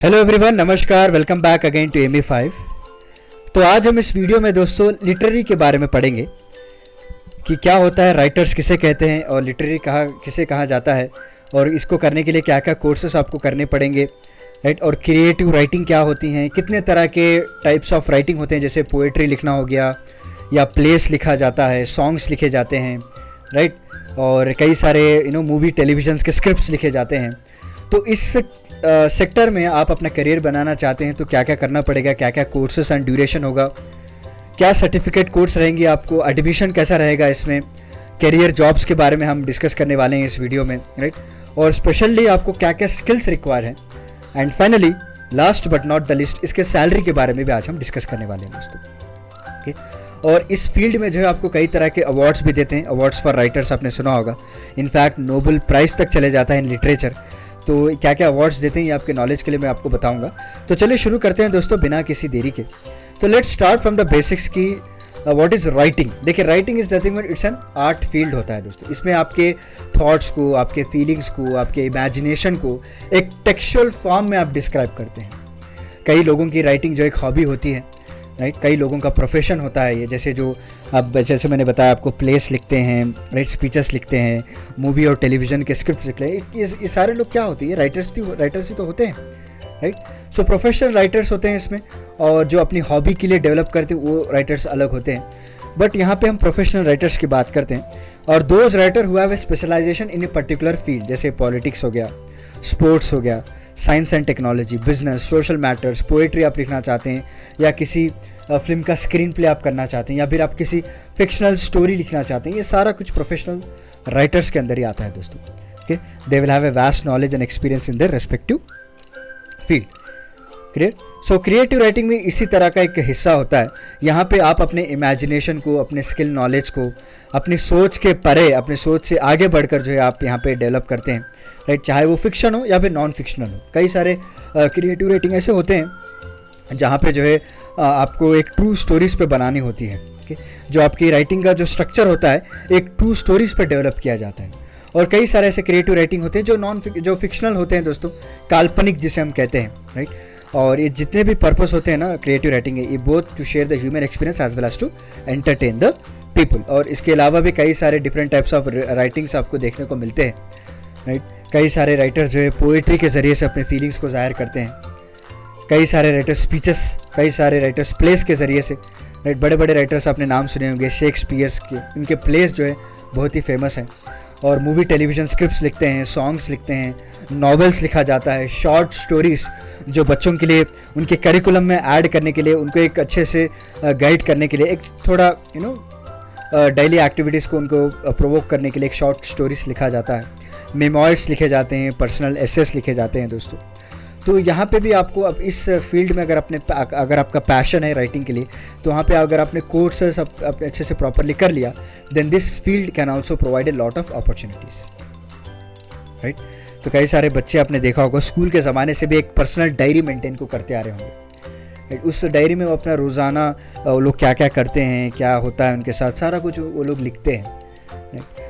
Hello everyone, नमस्कार, welcome back again to ME5। तो आज हम इस वीडियो में दोस्तों लिटरेरी के बारे में पढ़ेंगे कि क्या होता है, राइटर्स किसे कहते हैं और लिटरेरी किसे कहा जाता है और इसको करने के लिए क्या क्या कोर्सेस आपको करने पड़ेंगे, राइट। और क्रिएटिव राइटिंग क्या होती हैं, कितने तरह के टाइप्स ऑफ राइटिंग होते हैं, जैसे पोएट्री लिखना हो गया या प्लेस लिखा जाता है, सॉन्ग्स लिखे जाते हैं, राइट। और कई सारे मूवी टेलीविजन के स्क्रिप्ट्स लिखे जाते हैं। तो इस सेक्टर में आप अपना करियर बनाना चाहते हैं तो क्या क्या करना पड़ेगा, क्या क्या कोर्सेस एंड ड्यूरेशन होगा, क्या सर्टिफिकेट कोर्स रहेंगे, आपको एडमिशन कैसा रहेगा, इसमें करियर जॉब्स के बारे में हम डिस्कस करने वाले हैं इस वीडियो में, राइट। और स्पेशली आपको क्या क्या स्किल्स रिक्वायर हैं, and finally last but not the list, इसके सैलरी के बारे में भी आज हम डिस्कस करने वाले हैं दोस्तों, ओके। और इस फील्ड में जो है आपको कई तरह के अवार्ड्स भी देते हैं, अवार्ड्स फॉर राइटर्स आपने सुना होगा, इनफैक्ट नोबेल प्राइज़ तक चले जाता है इन लिटरेचर। तो क्या क्या अवार्ड्स देते हैं ये आपके नॉलेज के लिए मैं आपको बताऊंगा। तो चलिए शुरू करते हैं दोस्तों बिना किसी देरी के। तो let's start from the basics की व्हाट इज़ राइटिंग। देखिए, writing is nothing but it's an art field होता है दोस्तों। इसमें आपके थॉट्स को, आपके फीलिंग्स को, आपके इमेजिनेशन को एक टेक्सचुअल फॉर्म में आप डिस्क्राइब करते हैं। कई लोगों की राइटिंग जो एक हॉबी होती है, राइट, कई लोगों का प्रोफेशन होता है ये, जैसे मैंने बताया आपको प्लेस लिखते हैं, राइट, स्पीचेस लिखते हैं, मूवी और टेलीविज़न के स्क्रिप्ट लिखते हैं। ये सारे लोग क्या होते हैं, राइटर्स ही तो होते हैं, राइट। सो प्रोफेशनल राइटर्स होते हैं इसमें, और जो अपनी हॉबी के लिए डेवलप करते हैं वो राइटर्स अलग होते हैं। बट यहाँ पे हम प्रोफेशनल राइटर्स की बात करते हैं, और those writer who have a specialization in a particular field, जैसे पॉलिटिक्स हो गया, स्पोर्ट्स हो गया, science and technology, business, social matters, poetry आप लिखना चाहते हैं, या किसी फिल्म का स्क्रीन प्ले आप करना चाहते हैं, या फिर आप किसी फिक्शनल स्टोरी लिखना चाहते हैं, ये सारा कुछ प्रोफेशनल राइटर्स के अंदर ही आता है दोस्तों, okay. They will have a vast knowledge and experience in their respective field, clear. So creative writing में इसी तरह का एक हिस्सा होता है। यहाँ पे आप अपने इमेजिनेशन को, अपने स्किल नॉलेज को, अपनी सोच के परे, अपने सोच से आगे बढ़कर जो है आप यहाँ पे डेवलप करते हैं, राइट। चाहे वो फिक्शन हो या फिर नॉन फिक्शनल हो। कई सारे क्रिएटिव राइटिंग ऐसे होते हैं जहाँ पे जो है आपको एक ट्रू स्टोरीज़ पे बनानी होती है, ओके। जो आपकी राइटिंग का जो स्ट्रक्चर होता है एक ट्रू स्टोरीज़ पे डेवलप किया जाता है। और कई सारे ऐसे क्रिएटिव राइटिंग होते हैं जो फिक्शनल होते हैं दोस्तों, काल्पनिक जिसे हम कहते हैं, राइट। और ये जितने भी पर्पस होते हैं ना क्रिएटिव राइटिंग के, ये both to share the human experience as well as to entertain the people. और इसके अलावा भी कई सारे डिफरेंट टाइप्स ऑफ राइटिंग्स आपको देखने को मिलते हैं, राइट। कई सारे राइटर्स जो है पोएट्री के ज़रिए से अपने फीलिंग्स को ज़ाहिर करते हैं, कई सारे राइटर्स स्पीचेस, कई सारे राइटर्स प्लेस के ज़रिए से, राइट। बड़े बड़े राइटर्स आपने नाम सुने होंगे, शेक्सपियर्स के, इनके प्लेस जो है बहुत ही फेमस हैं। और मूवी टेलीविज़न स्क्रिप्ट्स लिखते हैं, सॉन्ग्स लिखते हैं, नॉवेल्स लिखा जाता है, शॉर्ट स्टोरीज़ जो बच्चों के लिए उनके करिकुलम में ऐड करने के लिए, उनको एक अच्छे से गाइड करने के लिए, एक थोड़ा डेली एक्टिविटीज़ को उनको प्रोवोक करने के लिए एक शॉर्ट स्टोरीज लिखा जाता है, मेमोइर्स लिखे जाते हैं, पर्सनल एसेस लिखे जाते हैं दोस्तों। तो यहाँ पे भी आपको अब इस फील्ड में अगर आपका पैशन है राइटिंग के लिए, तो वहाँ पे अगर आपने कोर्सेस अपने अच्छे से प्रॉपरली कर लिया, then this field can also provide a lot of opportunities, right. तो कई सारे बच्चे आपने देखा होगा स्कूल के ज़माने से भी एक पर्सनल डायरी मेंटेन को करते आ रहे होंगे। उस डायरी में वो अपना रोज़ाना वो लोग क्या क्या करते हैं, क्या होता है उनके साथ, सारा कुछ वो लोग लिखते हैं।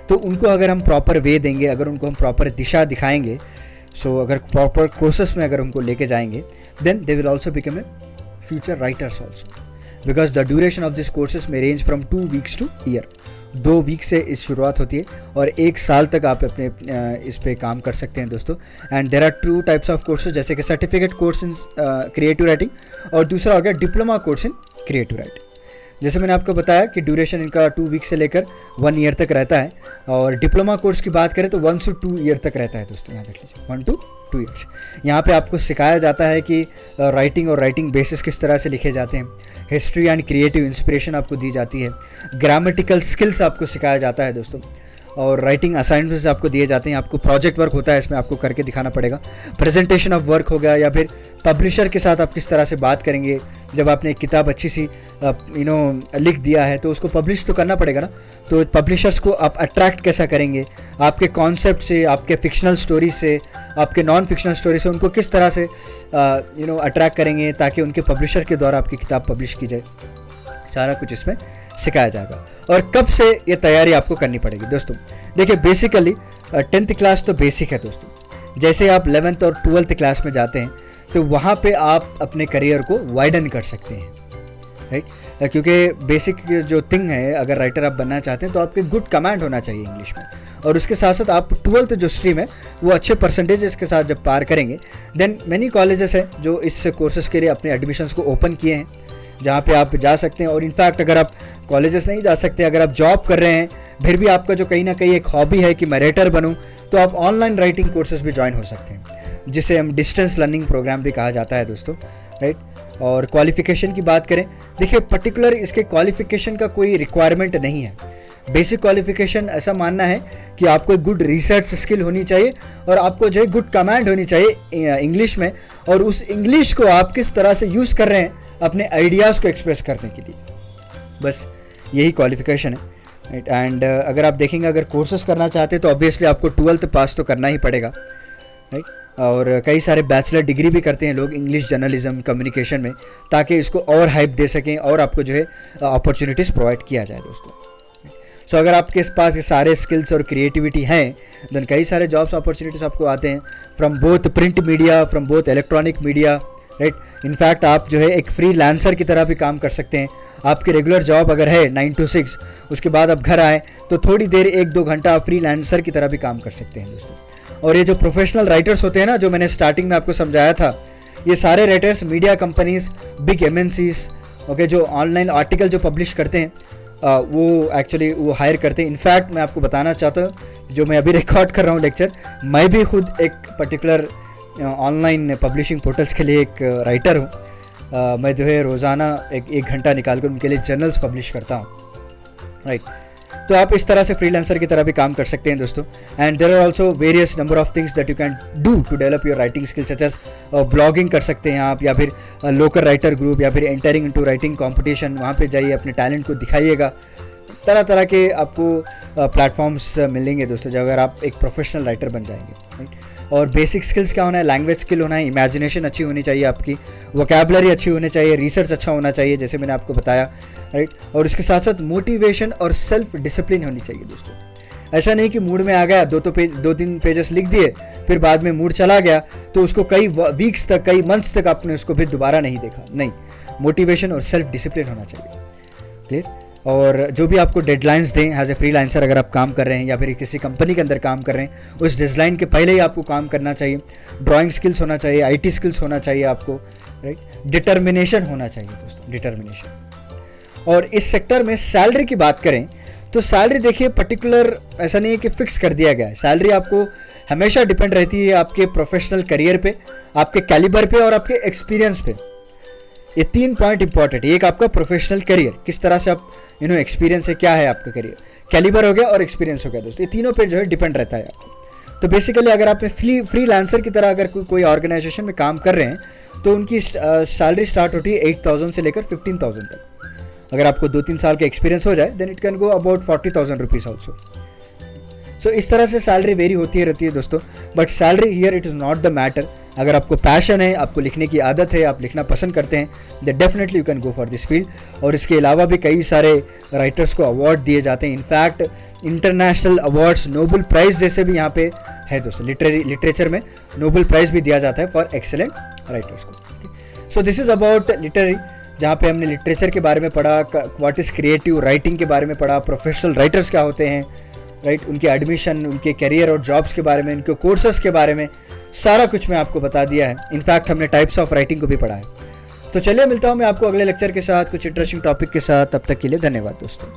तो उनको अगर हम प्रॉपर वे देंगे, अगर उनको हम प्रॉपर दिशा दिखाएंगे, अगर प्रॉपर कोर्सेस में अगर उनको लेके जाएंगे, then they will also become a future writers also, because the duration of this courses में range from 2 weeks to year. 2 week से इस शुरुआत होती है और 1 साल तक आप अपने इस पे काम कर सकते हैं दोस्तों। And there are 2 types of courses, जैसे कि certificate course in creative writing, और दूसरा हो गया diploma course in creative writing. जैसे मैंने आपको बताया कि ड्यूरेशन इनका 2 वीक से लेकर 1 ईयर तक रहता है, और डिप्लोमा कोर्स की बात करें तो 1 से 2 ईयर तक रहता है दोस्तों। यहाँ देख लीजिए 1 to 2 ईयर्स। यहाँ पे आपको सिखाया जाता है कि राइटिंग और राइटिंग बेसिस किस तरह से लिखे जाते हैं, हिस्ट्री एंड क्रिएटिव इंस्पिरेशन आपको दी जाती है, ग्रामेटिकल स्किल्स आपको सिखाया जाता है दोस्तों, और राइटिंग असाइनमेंट्स आपको दिए जाते हैं। आपको प्रोजेक्ट वर्क होता है, इसमें आपको करके दिखाना पड़ेगा। प्रेजेंटेशन ऑफ वर्क हो गया, या फिर पब्लिशर के साथ आप किस तरह से बात करेंगे। जब आपने एक किताब अच्छी सी लिख दिया है तो उसको पब्लिश तो करना पड़ेगा ना, तो पब्लिशर्स को आप अट्रैक्ट कैसा करेंगे, आपके कॉन्सेप्ट से, आपके फिक्शनल स्टोरी से, आपके नॉन फिक्शनल स्टोरी से उनको किस तरह से अट्रैक्ट करेंगे ताकि उनके पब्लिशर के द्वारा आपकी किताब पब्लिश की जाए, सारा कुछ इसमें सिखाया जाएगा। और कब से ये तैयारी आपको करनी पड़ेगी दोस्तों। देखिए, बेसिकली 10th क्लास तो बेसिक है दोस्तों। जैसे आप 11th और 12th क्लास में जाते हैं तो वहाँ पे आप अपने करियर को वाइडन कर सकते हैं, राइट। क्योंकि बेसिक जो थिंग है, अगर राइटर आप बनना चाहते हैं तो आपके गुड कमांड होना चाहिए इंग्लिश में, और उसके साथ साथ आप 12th जो स्ट्रीम है वो अच्छे परसेंटेज के साथ जब पार करेंगे, देन मैनी कॉलेजेस हैं जो इस कोर्सेज के लिए अपने एडमिशन्स को ओपन किए हैं, जहाँ पे आप जा सकते हैं। और इनफैक्ट अगर आप कॉलेजेस नहीं जा सकते, अगर आप जॉब कर रहे हैं, फिर भी आपका जो कहीं ना कहीं एक हॉबी है कि मैं राइटर बनूँ, तो आप ऑनलाइन राइटिंग कोर्सेज भी ज्वाइन हो सकते हैं, जिसे हम डिस्टेंस लर्निंग प्रोग्राम भी कहा जाता है दोस्तों, राइट। और क्वालिफिकेशन की बात करें, देखिए पर्टिकुलर इसके क्वालिफिकेशन का कोई रिक्वायरमेंट नहीं है। बेसिक क्वालिफिकेशन ऐसा मानना है कि आपको एक गुड रिसर्च स्किल होनी चाहिए और आपको जो है गुड कमांड होनी चाहिए इंग्लिश में, और उस इंग्लिश को आप किस तरह से यूज़ कर रहे हैं अपने आइडियाज़ को एक्सप्रेस करने के लिए, बस यही क्वालिफिकेशन है, राइट। एंड अगर आप देखेंगे, अगर कोर्सेज करना चाहते हैं तो ऑब्वियसली आपको 12th पास तो करना ही पड़ेगा, राइट। और कई सारे बैचलर डिग्री भी करते हैं लोग इंग्लिश जर्नलिज्म कम्युनिकेशन में, ताकि इसको और हाइप दे सकें और आपको जो है अपॉर्चुनिटीज़ प्रोवाइड किया जाए दोस्तों। सो अगर आपके पास ये सारे स्किल्स और क्रिएटिविटी हैं, देन कई सारे जॉब्स अपॉर्चुनिटीज़ आपको आते हैं, from both print media, from both electronic media, right. In fact आप जो है एक फ्रीलांसर की तरह भी काम कर सकते हैं। आपकी रेगुलर जॉब अगर है 9 to 6, उसके बाद आप घर आए तो थोड़ी देर 1-2 घंटा आप फ्रीलांसर की तरह भी काम कर सकते हैं दोस्तों। और ये जो प्रोफेशनल राइटर्स होते हैं ना, जो मैंने स्टार्टिंग में आपको समझाया था, ये सारे writers media companies, big MNCs, okay, जो ऑनलाइन आर्टिकल जो पब्लिश करते हैं वो एक्चुअली वो हायर करते हैं। इनफैक्ट मैं आपको बताना चाहता हूँ, जो मैं अभी रिकॉर्ड कर रहा हूँ लेक्चर, मैं भी खुद एक पर्टिकुलर ऑनलाइन पब्लिशिंग पोर्टल्स के लिए एक राइटर हूँ। मैं जो है रोज़ाना एक घंटा निकाल कर उनके लिए जर्नल्स पब्लिश करता हूँ, राइट। तो आप इस तरह से फ्रीलांसर की तरह भी काम कर सकते हैं दोस्तों। And there are also various number of things that you can do to develop your writing skills, such as blogging कर सकते हैं आप, या फिर लोकल राइटर ग्रुप, या फिर एंटरिंग इनटू राइटिंग कंपटीशन, वहाँ पे जाइए, अपने टैलेंट को दिखाइएगा। तरह तरह के आपको प्लेटफॉर्म्स मिलेंगे दोस्तों, जब अगर आप एक प्रोफेशनल राइटर बन जाएंगे, राइट। और बेसिक स्किल्स क्या होना है, लैंग्वेज स्किल होना है, इमेजिनेशन अच्छी होनी चाहिए आपकी, वोकैबुलरी अच्छी होनी चाहिए, रिसर्च अच्छा होना चाहिए, जैसे मैंने आपको बताया, राइट। और इसके साथ साथ मोटिवेशन और सेल्फ डिसिप्लिन होनी चाहिए दोस्तों। ऐसा नहीं कि मूड में आ गया, 2-3 पेजेस लिख दिए, फिर बाद में मूड चला गया, तो उसको कई वीक्स तक, कई मंथ्स तक आपने उसको फिर दोबारा नहीं देखा। नहीं, मोटिवेशन और सेल्फ डिसिप्लिन होना चाहिए, क्लियर। और जो भी आपको डेडलाइंस दें एज ए फ्रीलांसर, अगर आप काम कर रहे हैं या फिर किसी कंपनी के अंदर काम कर रहे हैं, उस डेडलाइन के पहले ही आपको काम करना चाहिए। ड्राइंग स्किल्स होना चाहिए, IT स्किल्स होना चाहिए आपको, राइट। डिटर्मिनेशन होना चाहिए दोस्तों, डिटर्मिनेशन। और इस सेक्टर में सैलरी की बात करें तो सैलरी देखिए पर्टिकुलर ऐसा नहीं है कि फिक्स कर दिया गया है। सैलरी आपको हमेशा डिपेंड रहती है आपके प्रोफेशनल करियर पे, आपके कैलिबर पे और आपके एक्सपीरियंस पे। ये 3 पॉइंट इंपॉर्टेंट है। एक आपका प्रोफेशनल करियर, किस तरह से आप एक्सपीरियंस है, क्या है आपका करियर, कैलिबर हो गया और एक्सपीरियंस हो गया दोस्तों, ये तीनों पे जो है डिपेंड रहता है आपको। तो बेसिकली अगर आप फ्रीलांसर की तरह अगर कोई ऑर्गेनाइजेशन में काम कर रहे हैं तो उनकी सैलरी स्टार्ट होती है 8,000 से लेकर 15,000 तक। अगर आपको 2-3 साल का एक्सपीरियंस हो जाए then it can go about 40,000 rupees also. So इस तरह से सैलरी वेरी होती रहती है दोस्तों, but salary here it is not the matter. अगर आपको पैशन है, आपको लिखने की आदत है, आप लिखना पसंद करते हैं, then definitely you can go for this field. और इसके अलावा भी कई सारे राइटर्स को अवार्ड दिए जाते हैं। In fact international awards, Nobel prize जैसे भी यहाँ पे है दोस्तों। लिटरेचर में नोबेल प्राइज़ भी दिया जाता है फॉर एक्सेलेंट राइटर्स को। So this is about literary, जहाँ पे हमने लिटरेचर के बारे में पढ़ा, व्हाट इज़ क्रिएटिव राइटिंग के बारे में पढ़ा, प्रोफेशनल राइटर्स क्या होते हैं, राइट, उनके एडमिशन, उनके करियर और जॉब्स के बारे में, उनके कोर्सेस के बारे में सारा कुछ मैं आपको बता दिया है। इनफैक्ट हमने टाइप्स ऑफ राइटिंग को भी पढ़ा है। तो चलिए मिलता हूँ मैं आपको अगले लेक्चर के साथ कुछ इंटरेस्टिंग टॉपिक के साथ। तब तक के लिए धन्यवाद दोस्तों।